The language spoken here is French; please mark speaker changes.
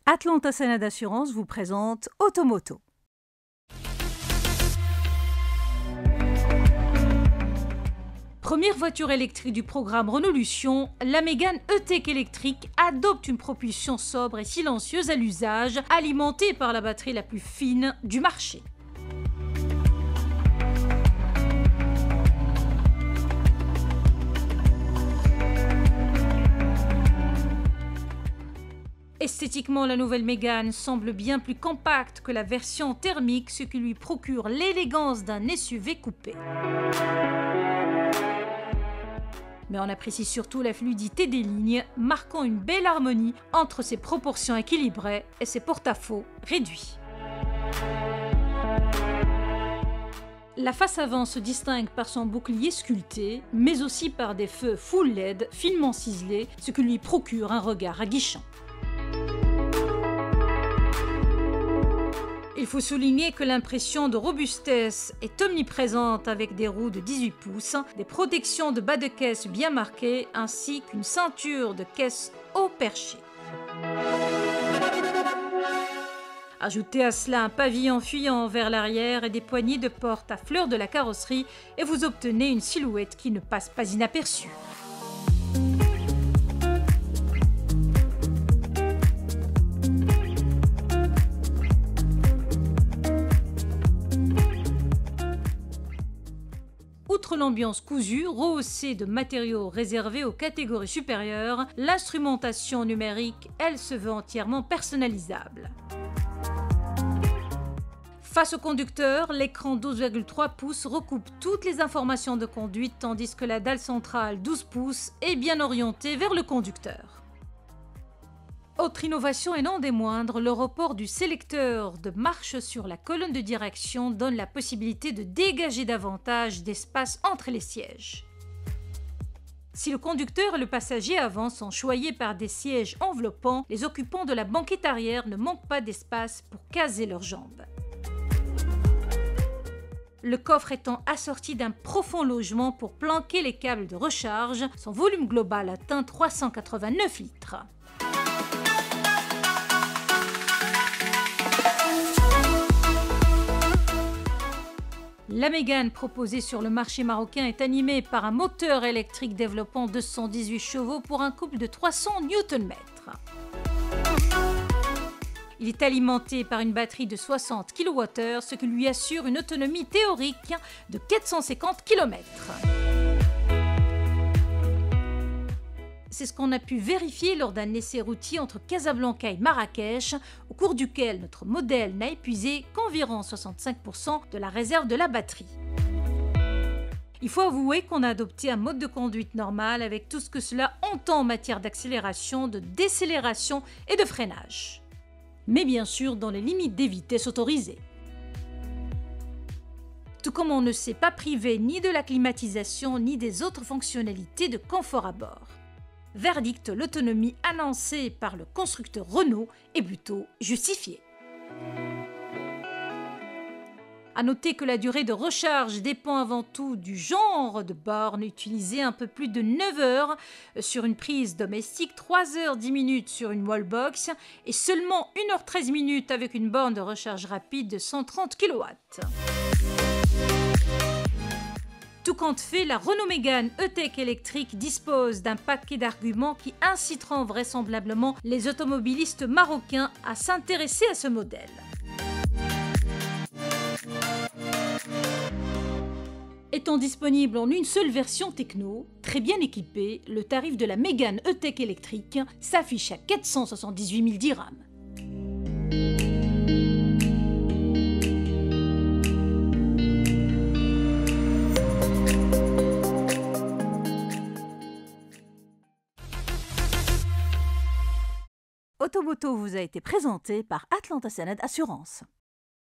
Speaker 1: Atlanta Sénat d'Assurance vous présente Automoto. Première voiture électrique du programme Renaulution, la Mégane E-Tech électrique adopte une propulsion sobre et silencieuse à l'usage, alimentée par la batterie la plus fine du marché. Esthétiquement, la nouvelle Mégane semble bien plus compacte que la version thermique, ce qui lui procure l'élégance d'un SUV coupé. Mais on apprécie surtout la fluidité des lignes, marquant une belle harmonie entre ses proportions équilibrées et ses porte-à-faux réduits. La face avant se distingue par son bouclier sculpté, mais aussi par des feux full LED finement ciselés, ce qui lui procure un regard aguichant. Il faut souligner que l'impression de robustesse est omniprésente avec des roues de 18 pouces, des protections de bas de caisse bien marquées ainsi qu'une ceinture de caisse haut perché. Ajoutez à cela un pavillon fuyant vers l'arrière et des poignées de porte à fleur de la carrosserie et vous obtenez une silhouette qui ne passe pas inaperçue. Outre l'ambiance cousue, rehaussée de matériaux réservés aux catégories supérieures, l'instrumentation numérique, elle, se veut entièrement personnalisable. Face au conducteur, l'écran 12,3 pouces recoupe toutes les informations de conduite, tandis que la dalle centrale 12 pouces est bien orientée vers le conducteur. Autre innovation et non des moindres, le report du sélecteur de marche sur la colonne de direction donne la possibilité de dégager davantage d'espace entre les sièges. Si le conducteur et le passager avant sont choyés par des sièges enveloppants, les occupants de la banquette arrière ne manquent pas d'espace pour caser leurs jambes. Le coffre étant assorti d'un profond logement pour planquer les câbles de recharge, son volume global atteint 389 litres. La Mégane proposée sur le marché marocain est animée par un moteur électrique développant 218 chevaux pour un couple de 300 Nm. Il est alimenté par une batterie de 60 kWh, ce qui lui assure une autonomie théorique de 450 km. C'est ce qu'on a pu vérifier lors d'un essai routier entre Casablanca et Marrakech, au cours duquel notre modèle n'a épuisé qu'environ 65% de la réserve de la batterie. Il faut avouer qu'on a adopté un mode de conduite normal avec tout ce que cela entend en matière d'accélération, de décélération et de freinage. Mais bien sûr dans les limites des vitesses autorisées. Tout comme on ne s'est pas privé ni de la climatisation ni des autres fonctionnalités de confort à bord. Verdict, l'autonomie annoncée par le constructeur Renault est plutôt justifiée. A noter que la durée de recharge dépend avant tout du genre de borne utilisée, un peu plus de 9 heures sur une prise domestique, 3 heures 10 minutes sur une wallbox et seulement 1 heure 13 minutes avec une borne de recharge rapide de 130 kW. Tout compte fait, la Renault Mégane E-Tech électrique dispose d'un paquet d'arguments qui inciteront vraisemblablement les automobilistes marocains à s'intéresser à ce modèle. Étant disponible en une seule version techno, très bien équipée, le tarif de la Mégane E-Tech électrique s'affiche à 478 000 dirhams. Automoto vous a été présenté par Atlanta Sénat d'Assurance.